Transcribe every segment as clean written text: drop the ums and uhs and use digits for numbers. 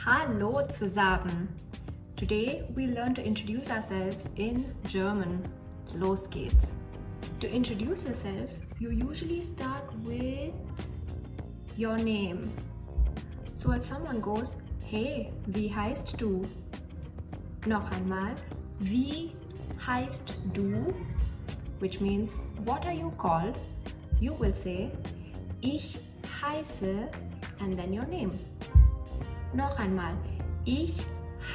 Hallo zusammen! Today we learn to introduce ourselves in German. Los geht's! To introduce yourself, you usually start with your name. So if someone goes, hey, wie heißt du? Noch einmal, wie heißt du? Which means, what are you called? You will say, ich heiße, and then your name. Noch einmal, ich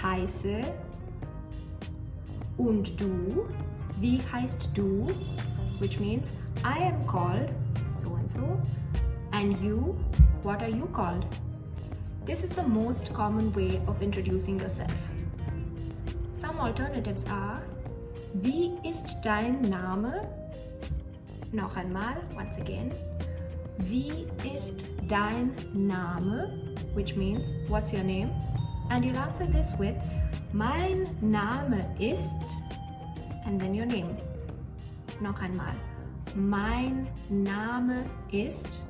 heiße und du, wie heißt du? Which means, I am called so and so, and you, what are you called? This is the most common way of introducing yourself. Some alternatives are, wie ist dein Name? Noch einmal, once again, wie ist dein Name? Which means, what's your name? And you'll answer this with, mein Name ist, and then your name. Noch einmal, mein Name ist.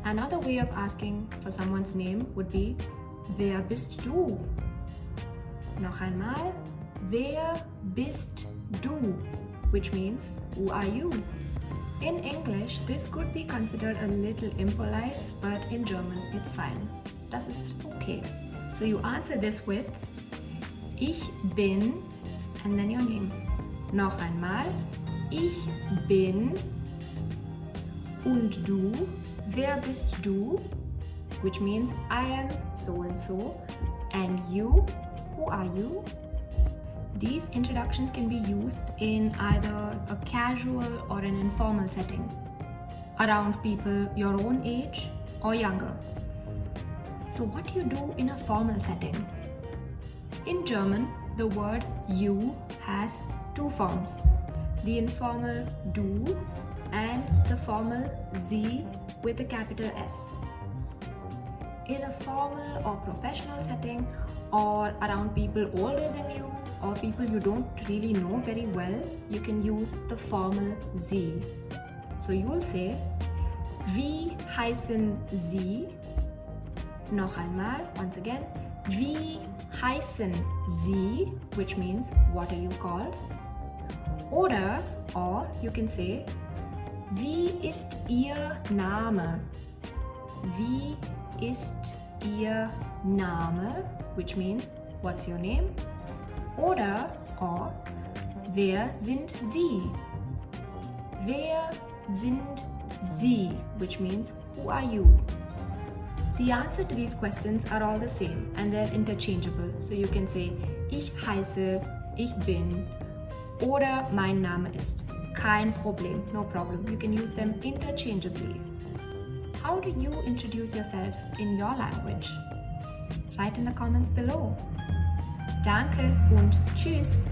Another way of asking for someone's name would be, wer bist du? Noch einmal, wer bist du? Which means, who are you? In English, this could be considered a little impolite, but in German, it's fine. Das ist okay. So you answer this with, ich bin, and then your name. Noch einmal, ich bin, und du, wer bist du? Which means, I am so and so, and you, who are you? These introductions can be used in either a casual or an informal setting, around people your own age or younger. So what do you do in a formal setting? In German, the word you has two forms, the informal du and the formal sie with a capital S. In a formal or professional setting, or around people older than you, or people you don't really know very well, you can use the formal Sie. So you will say, wie heißen Sie? Noch einmal, once again, wie heißen Sie? Which means, what are you called? Oder, or you can say, wie ist Ihr Name? Wie ist Ihr Name? Which means, what's your name? Oder, or, wer sind Sie? Wer sind Sie? Which means, who are you? The answer to these questions are all the same and they're interchangeable. So you can say, ich heiße, ich bin, oder mein Name ist. Kein Problem, no problem. You can use them interchangeably. How do you introduce yourself in your language? Write in the comments below. Danke und tschüss!